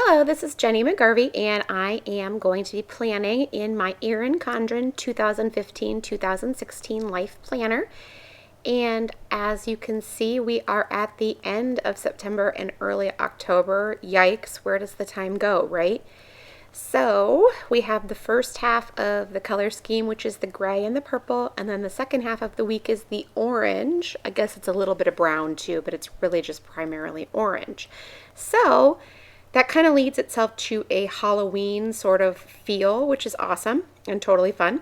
Hello, this is Jenny McGarvey, and I am going to be planning in my Erin Condren 2015-2016 Life Planner. And as you can see, we are at the end of September and early October. Yikes, where does the time go, right? So we have the first half of the color scheme, which is the gray and the purple, and then the second half of the week is the orange. I guess it's a little bit of brown too, but it's really just primarily orange. So that kind of leads itself to a Halloween sort of feel, which is awesome and totally fun.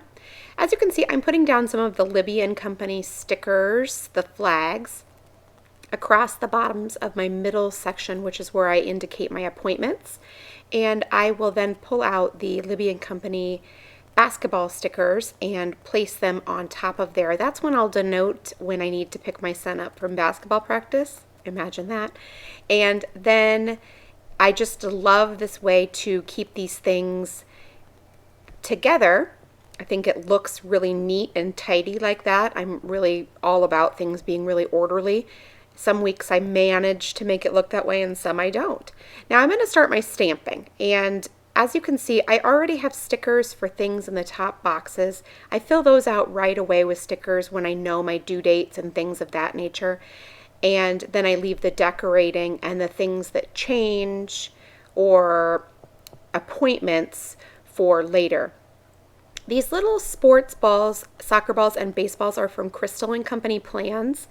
As you can see, I'm putting down some of the Libbie Company stickers, the flags, across the bottoms of my middle section, which is where I indicate my appointments. And I will then pull out the Libbie Company basketball stickers and place them on top of there. That's when I'll denote when I need to pick my son up from basketball practice. Imagine that. And then I just love this way to keep these things together. I think it looks really neat and tidy like that. I'm really all about things being really orderly. Some weeks I manage to make it look that way and some I don't. Now I'm going to start my stamping, and as you can see, I already have stickers for things in the top boxes. I fill those out right away with stickers when I know my due dates and things of that nature. And then I leave the decorating and the things that change or appointments for later. These little sports balls, soccer balls and baseballs are from Crystal and Company Plans,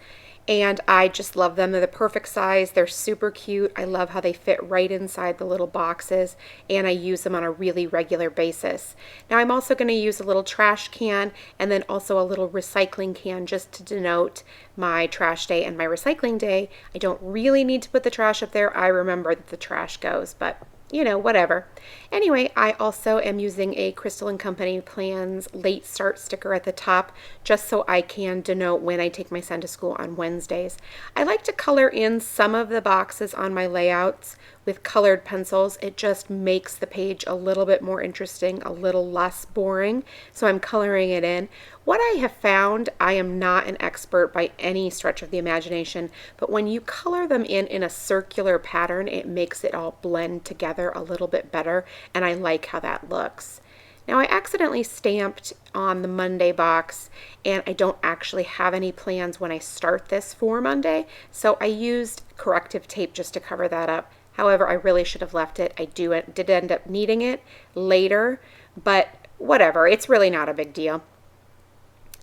and I just love them. They're the perfect size. They're super cute. I love how they fit right inside the little boxes, and I use them on a really regular basis. Now I'm also going to use a little trash can and then also a little recycling can just to denote my trash day and my recycling day. I don't really need to put the trash up there. I remember that the trash goes, but you know, whatever. Anyway, I also am using a Crystal and Company Plans late start sticker at the top just so I can denote when I take my son to school on Wednesdays. I like to color in some of the boxes on my layouts with colored pencils. It just makes the page a little bit more interesting, a little less boring. So I'm coloring it in. What I have found, I am not an expert by any stretch of the imagination, but when you color them in a circular pattern, it makes it all blend together a little bit better, and I like how that looks. Now I accidentally stamped on the Monday box, and I don't actually have any plans when I start this for Monday, so I used corrective tape just to cover that up. However, I really should have left it. I did end up needing it later, but whatever, it's really not a big deal.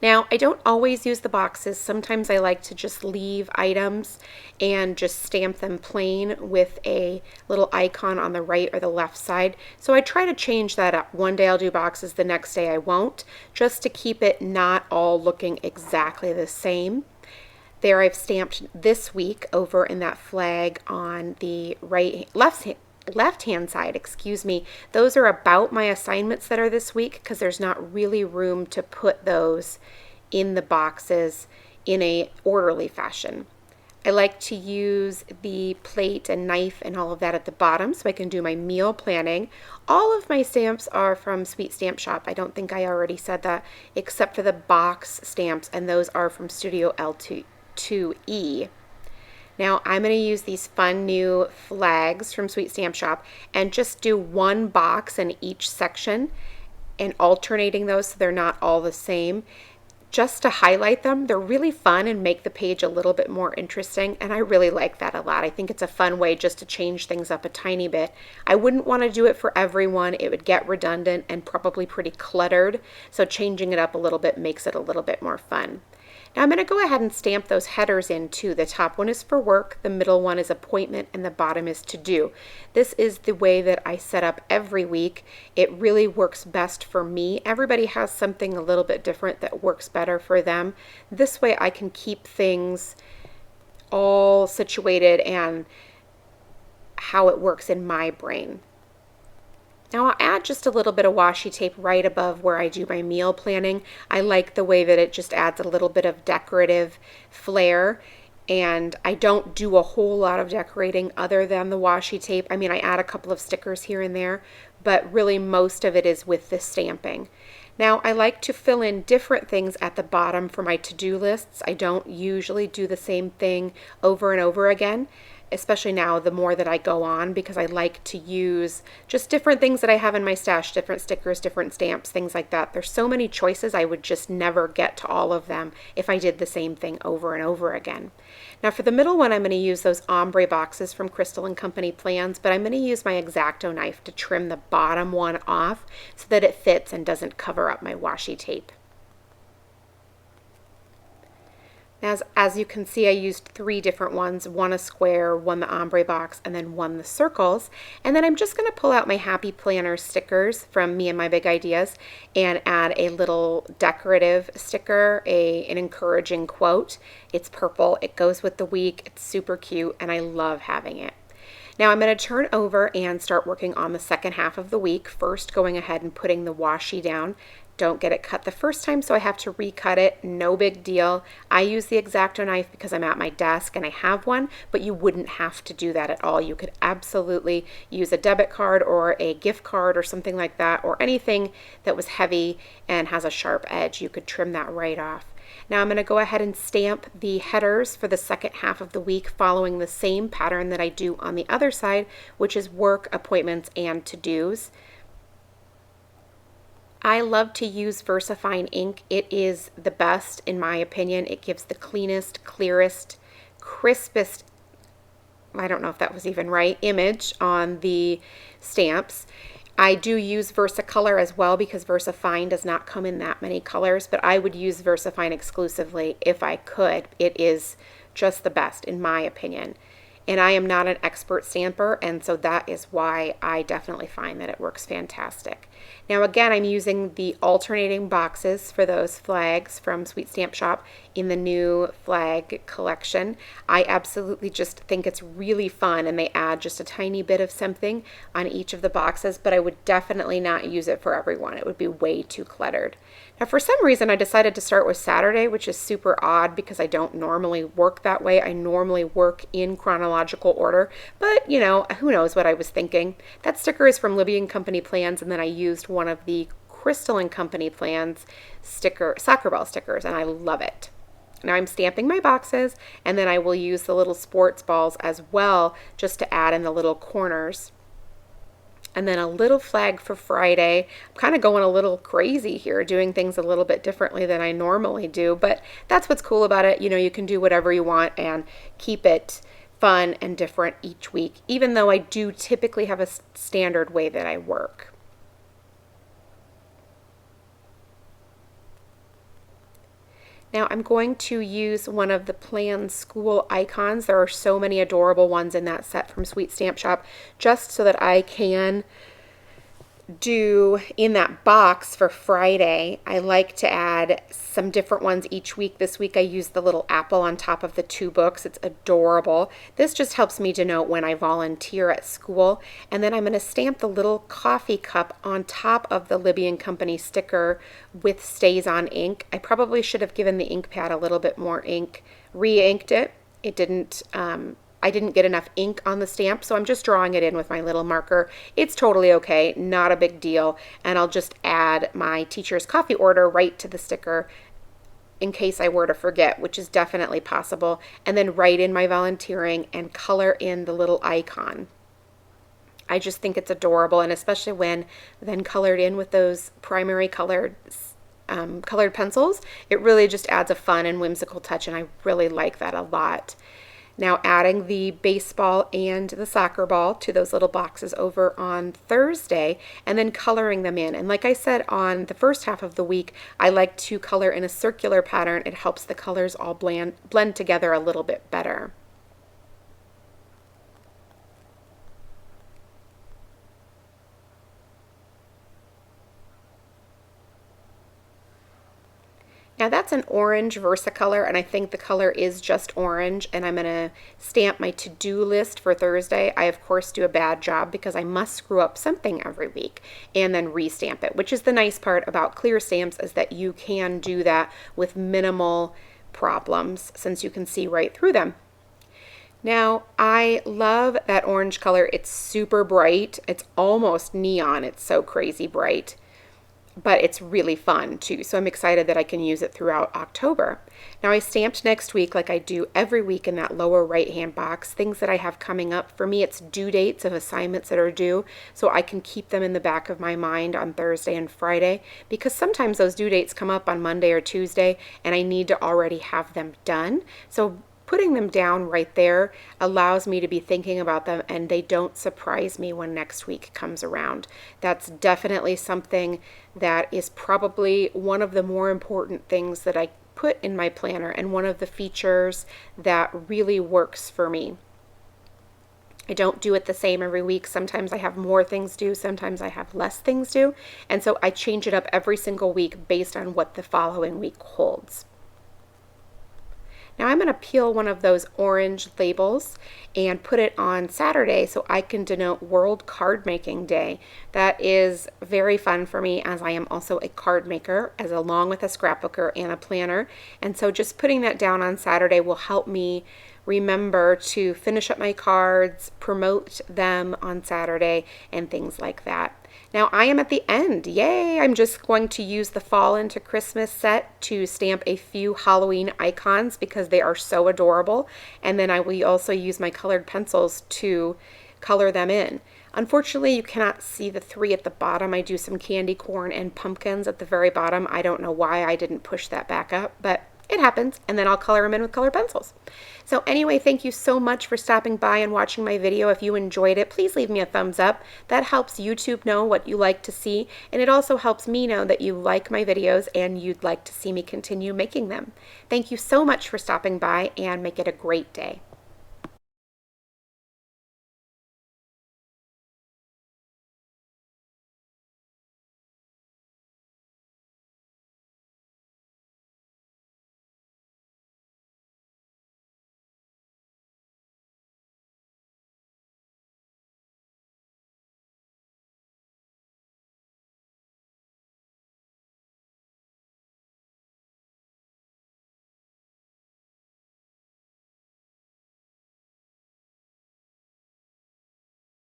Now, I don't always use the boxes. Sometimes I like to just leave items and just stamp them plain with a little icon on the right or the left side. So I try to change that up. One day I'll do boxes, the next day I won't, just to keep it not all looking exactly the same. There I've stamped this week over in that flag on the left-hand side, excuse me. Those are about my assignments that are this week because there's not really room to put those in the boxes in a orderly fashion. I like to use the plate and knife and all of that at the bottom so I can do my meal planning. All of my stamps are from Sweet Stamp Shop. I don't think I already said that, except for the box stamps, and those are from Studio L2E. Now I'm going to use these fun new flags from Sweet Stamp Shop and just do one box in each section and alternating those so they're not all the same. Just to highlight them, they're really fun and make the page a little bit more interesting, and I really like that a lot. I think it's a fun way just to change things up a tiny bit. I wouldn't want to do it for everyone. It would get redundant and probably pretty cluttered, so changing it up a little bit makes it a little bit more fun. Now I'm going to go ahead and stamp those headers in too. The top one is for work, the middle one is appointment, and the bottom is to do. This is the way that I set up every week. It really works best for me. Everybody has something a little bit different that works better for them. This way I can keep things all situated and how it works in my brain. Now I'll add just a little bit of washi tape right above where I do my meal planning. I like the way that it just adds a little bit of decorative flair, and I don't do a whole lot of decorating other than the washi tape. I mean, I add a couple of stickers here and there, but really most of it is with the stamping. Now I like to fill in different things at the bottom for my to-do lists. I don't usually do the same thing over and over again. especially now, the more that I go on, because I like to use just different things that I have in my stash, different stickers, different stamps, things like that. There's so many choices, I would just never get to all of them if I did the same thing over and over again. Now for the middle one, I'm going to use those ombre boxes from Crystal & Company Plans, but I'm going to use my X-Acto knife to trim the bottom one off so that it fits and doesn't cover up my washi tape. As you can see, I used 3 different ones, one a square, one the ombre box, and then one the circles. And then I'm just going to pull out my Happy Planner stickers from Me and My Big Ideas and add a little decorative sticker, an encouraging quote. It's purple, it goes with the week, it's super cute, and I love having it. Now I'm going to turn over and start working on the second half of the week, first going ahead and putting the washi down. Don't get it cut the first time, so I have to recut it. No big deal. I use the X-Acto knife because I'm at my desk and I have one, but you wouldn't have to do that at all. You could absolutely use a debit card or a gift card or something like that, or anything that was heavy and has a sharp edge. You could trim that right off. Now I'm going to go ahead and stamp the headers for the second half of the week following the same pattern that I do on the other side, which is work, appointments, and to-dos. I love to use VersaFine ink. It is the best in my opinion. It gives the cleanest, clearest, crispest, I don't know if that was even right, image on the stamps. I do use VersaColor as well because VersaFine does not come in that many colors, but I would use VersaFine exclusively if I could. It is just the best in my opinion. And I am not an expert stamper, and so that is why I definitely find that it works fantastic. Now again, I'm using the alternating boxes for those flags from Sweet Stamp Shop in the new flag collection. I absolutely just think it's really fun, and they add just a tiny bit of something on each of the boxes, but I would definitely not use it for everyone. It would be way too cluttered. Now for some reason I decided to start with Saturday, which is super odd because I don't normally work that way. I normally work in chronological order, but you know, who knows what I was thinking. That sticker is from Libbie Company Plans, and then I used one of the Crystal & Company Plans soccer ball stickers, and I love it. Now I'm stamping my boxes, and then I will use the little sports balls as well just to add in the little corners. And then a little flag for Friday. I'm kind of going a little crazy here, doing things a little bit differently than I normally do, but that's what's cool about it. You know, you can do whatever you want and keep it fun and different each week, even though I do typically have a standard way that I work. Now I'm going to use one of the Plan School icons. There are so many adorable ones in that set from Sweet Stamp Shop, just so that I can do in that box for Friday. I like to add some different ones each week. This week I used the little apple on top of the 2 books. It's adorable. This just helps me denote when I volunteer at school. And then I'm going to stamp the little coffee cup on top of the Libbie & Company sticker with Stays On ink. I probably should have given the ink pad a little bit more ink, re-inked it. It didn't I didn't get enough ink on the stamp, so I'm just drawing it in with my little marker. It's totally okay, not a big deal, and I'll just add my teacher's coffee order right to the sticker in case I were to forget, which is definitely possible, and then write in my volunteering and color in the little icon. I just think it's adorable, and especially when then colored in with those primary colored pencils, it really just adds a fun and whimsical touch, and I really like that a lot. Now adding the baseball and the soccer ball to those little boxes over on Thursday, and then coloring them in. And like I said on the first half of the week, I like to color in a circular pattern. It helps the colors all blend together a little bit better. Now that's an orange Versacolor, and I think the color is just orange, and I'm going to stamp my to-do list for Thursday. I of course do a bad job because I must screw up something every week and then restamp it, which is the nice part about clear stamps, is that you can do that with minimal problems since you can see right through them. Now I love that orange color. It's super bright. It's almost neon. It's so crazy bright. but it's really fun too. So I'm excited that I can use it throughout October. Now I stamped next week like I do every week in that lower right hand box, things that I have coming up. For me, it's due dates of assignments that are due, so I can keep them in the back of my mind on Thursday and Friday, because sometimes those due dates come up on Monday or Tuesday and I need to already have them done. So putting them down right there allows me to be thinking about them and they don't surprise me when next week comes around. That's definitely something that is probably one of the more important things that I put in my planner and one of the features that really works for me. I don't do it the same every week. Sometimes I have more things due, sometimes I have less things due, and so I change it up every single week based on what the following week holds. Now I'm going to peel one of those orange labels and put it on Saturday so I can denote World Card Making Day. That is very fun for me, as I am also a card maker, as along with a scrapbooker and a planner. And so just putting that down on Saturday will help me remember to finish up my cards, promote them on Saturday, and things like that. Now I am at the end. Yay! I'm just going to use the Fall into Christmas set to stamp a few Halloween icons because they are so adorable. And then I will also use my colored pencils to color them in. Unfortunately, you cannot see the 3 at the bottom. I do some candy corn and pumpkins at the very bottom. I don't know why I didn't push that back up, but it happens, and then I'll color them in with colored pencils. So anyway, thank you so much for stopping by and watching my video. If you enjoyed it, please leave me a thumbs up. That helps YouTube know what you like to see, and it also helps me know that you like my videos and you'd like to see me continue making them. Thank you so much for stopping by, and make it a great day.